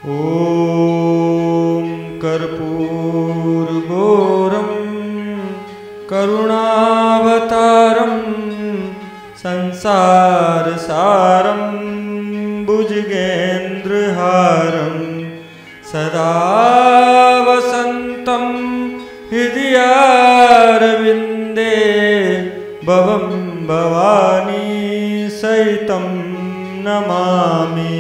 ॐ कर्पूरगौरं करुणावतारं संसारसारं भुजगेन्द्रहारं सदा वसन्तं हृदयारविन्दे भवं भवानी सहितं नमामि।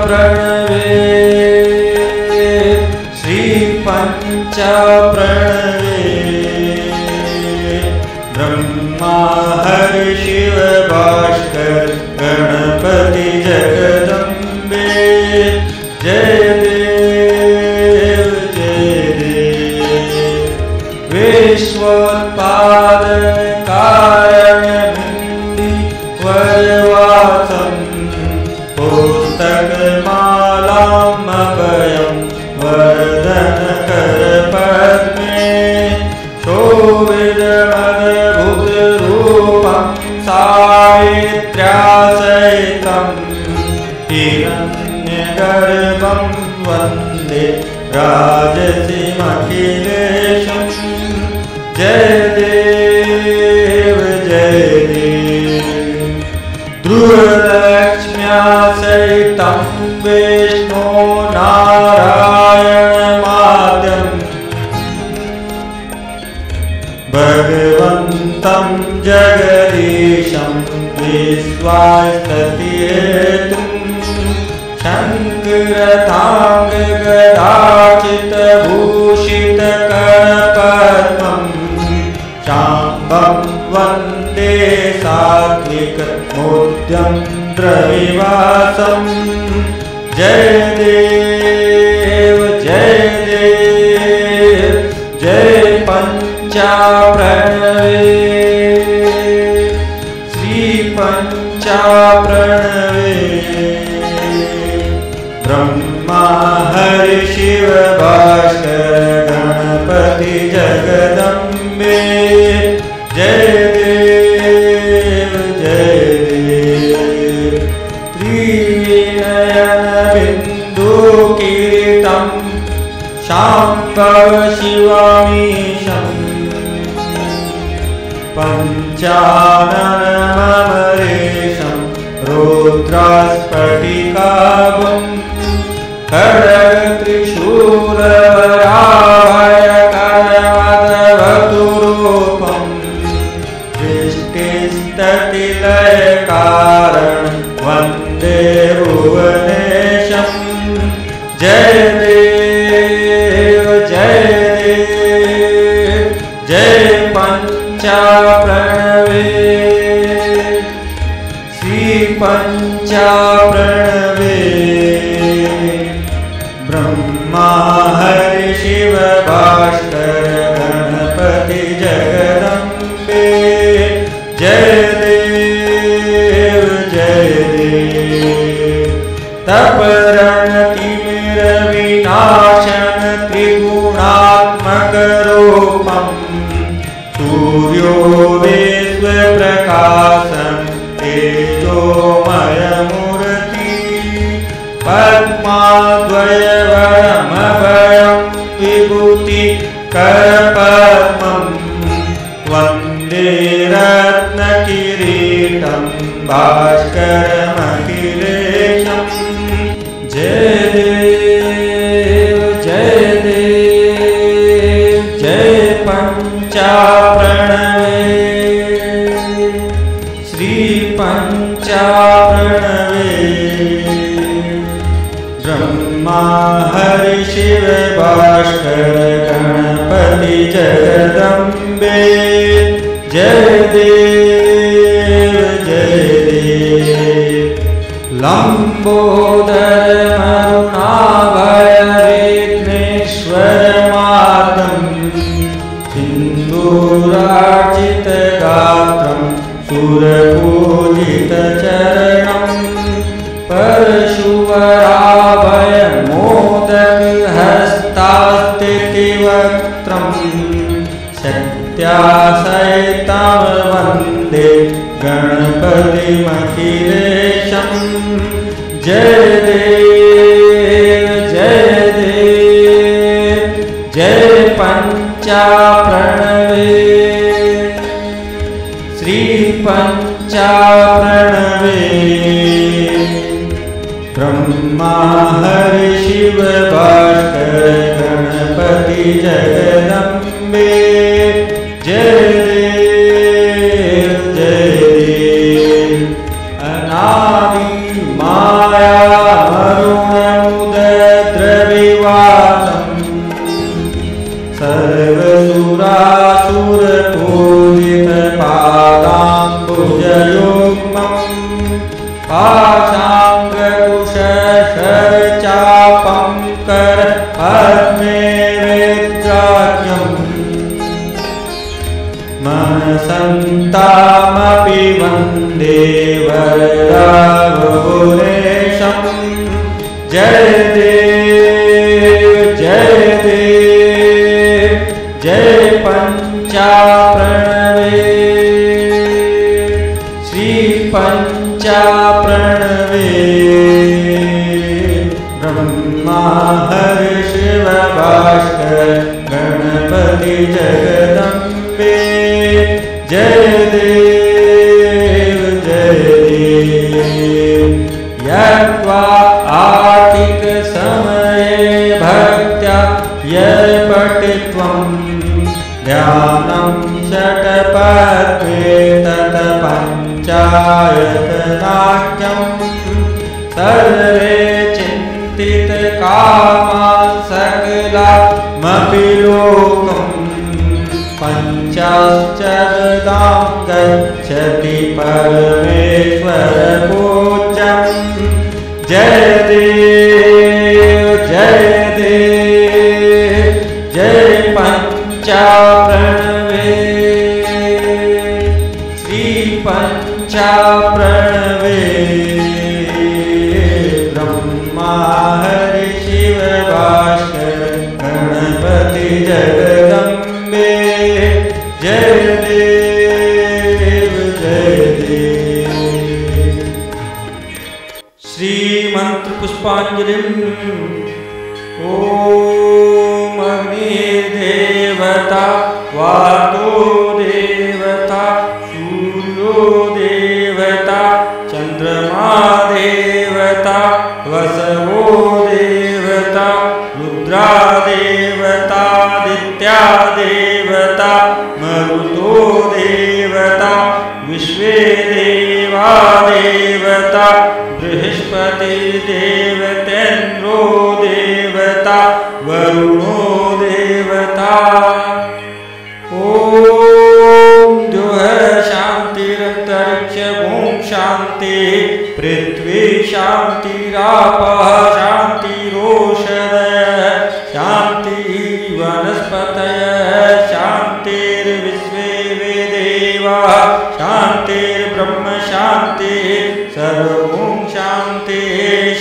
प्रणवे श्री पंचाप्रणवे ब्रह्मा हरि शिव भास्कर गणपति जगदम्बे जय देव विश्वोत्पादन कारण बिंदी वरवासम पुस्तकमालामभयं वरदनकरपद्मे शोभितमद्भुतरूपं सावित्र्यासहितं हिरण्यगर्भं वन्दे राजसिमखिलेशं जय देव ध्रुवलक्ष्म्या सहितं विष्णु नारायणमाद्यं भगवन्तं जगदीशं विश्वास्ततिहेतुं शङ्करताङ्गगदाचितभूषितकरपद्मं शाम्बं वन्दे सात्विकमूर्त्यं द्रविवासं जय देव जय पंचाप्रणवे श्री पंचाप्रणवे ब्रह्मा हरि शिव भास्कर गणपति जगदम्बे जय देव त्रिनयन बिंदु किरीटं शाम्भव शिवामीशं पंचाननममरेशं रुद्रास्फटिकाभं खड्गत्रिशूलवराभयकरमदवतुरूपं सृष्टिस्थितिलयकारणं वन्दे भुवनेशं जय देव जय पंचाप्रणवे श्री पंचाप्रणवे ब्रह्मा हरि शिव भास्कर गणपति जगदम्बे जय देव तपरणतिमिरविनाशन त्रिगुणात्मकरूपं सूर्यो विश्वप्रकाशं तेजोमयमूर्ति पद्माद्वयवरमभयं विभूतिकरपद्मं वन्दे रत्नकिरीटं भास्करमखिलेशं जय देव जय पंचाप्रणवे श्री पंचाप्रणवे ब्रह्मा हरि शिव भास्कर गणपति जगदम्बे जय देव लंबोदर मरुणाभय विघ्नेश्वरमार्गं सिन्दूरार्चितगात्रं सुरपूजितचरणं जय देव जय देव जय पंचा प्रणवे श्री पंचा प्रणवे ब्रह्मा हरि शिव भास्कर गणपति जगदम्बे जय देव जय देव अनादि माया अरुणमुद्रविवासम् सर्वसुरासुरपूजितपादाम्बुजयुग्मम् पाशाङ्कुशशरचापं करपद्मे वेद्राज्यम् मनसन्तामपि वन्दे वरदावपुरेशं जय देव जय देव जय पंचा प्रणवे श्री पंचा प्रणवे ब्रह्मा हरि शिव भास्कर गणपति जगदम्बे जय देव जय देव यत्वा आर्थिक समये भक्त्या यत् पठित्वं ध्यानं षट्पद्मे तत् पञ्चायतनाख्यं सर्वे चिन्तितकामान् सकलमपि लोकं पञ्चाश्चर्यदां गच्छति परमेश्वरपूज्यं जय देव जय देव जय पंचा प्रणवे श्री पंचा प्रणवे ब्रह्मा हरि शिव भास्कर गणपति जगदम्बे जय देव जय देव श्री मंत्र पुष्पांजलिं ओम अग्निर्देवता वातो देवता सूर्यो देवता चंद्रमा देवता वसवो देवता रुद्रा देवता आदित्या देवता मरुतो देवता विश्वे देवा देवता बृहस्पति देवतेन्द्रो देवता वरुणो देवता ओम द्योः शान्तिरन्तरिक्ष भूम शान्ति पृथ्वी शान्तिरापः शान्तिरोषधयः शान्तिः वनस्पतयः शान्तिर्विश्वे देवाः शान्तिर्ब्रह्म शान्तिः सर्वं शान्तिः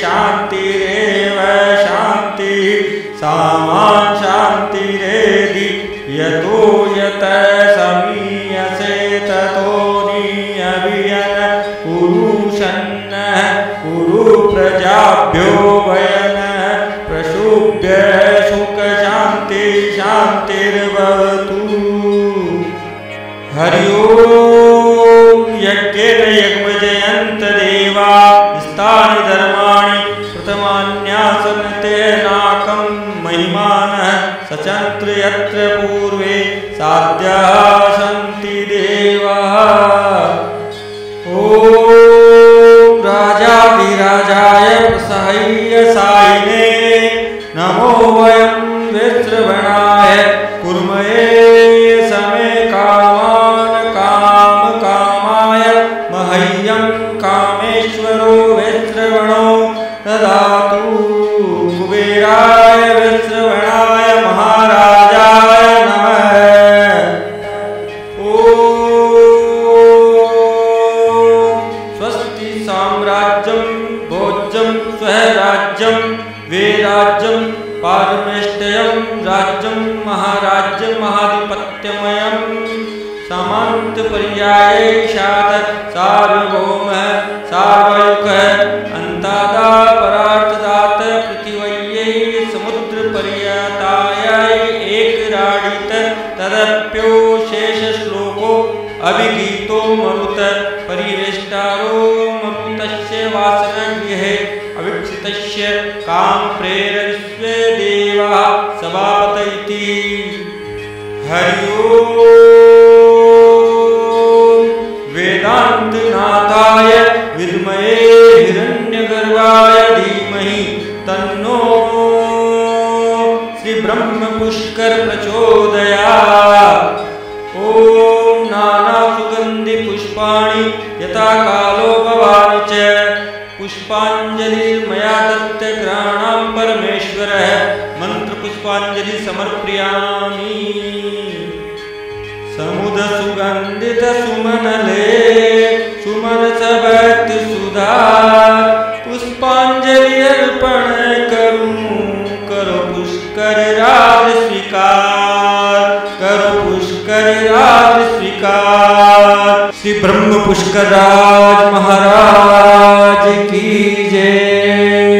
शान्तिरेव शान्तिः सामा शान्तिरेधि यतो यत समीयसे ततो नियभियन कुरु शन्नः कुरु प्रजाभ्यो वयन प्रशुभ्य सुख शान्ति शान्तिर्भवतु हरि ओम यज्ञेन यज्ञजयन्त देवा स्थानि धर्माणि प्रथमान्यासनते नाकं महिमानः सचन्त्र यत्र पूर्वे साध्याः सन्ति देवाः ओम राजाधिराजाय प्रसह्यसायिने नमो वयं विश्रवणाय कुर्महे समे कामान् कामकामाय मह्यं कामेश्वरो विश्रवणो ददातु कुबेराय विश्रवणाय महाराजाय नमः ओम स्वस्ति साम्राज्यं भोज्यं स्वराज्यं वेराज्यं पारमेष्ठयं राज्यं महाराज्यं महाधिपत्यमयं सामन्तपर्याये शात सार्वभौमः सार्वयुगः अन्तादा गृहे अवीक्षितस्य काम प्रेरयिष्वे देवा सभापत इति। हरि ओम। वेदांतनाथाय विद्महे हिरण्यगर्भाय धीमहि तन्नो श्री ब्रह्म पुष्कर प्रचोदयात्। ओम नाना सुगंधि पुष्पाणि यथा कालो भवानि च पुष्पांजलिर्मया दत्त ग्रहाणां परमेश्वरः मंत्र पुष्पांजलि समर्पयामि। समुद सुगंधित सुमनले सुमन सबत सुधा पुष्पांजलि अर्पण करूं करो पुष्कर राज स्वीकार करो पुष्कर राज स्वीकार। श्री ब्रह्म पुष्कर राज महाराज की जय।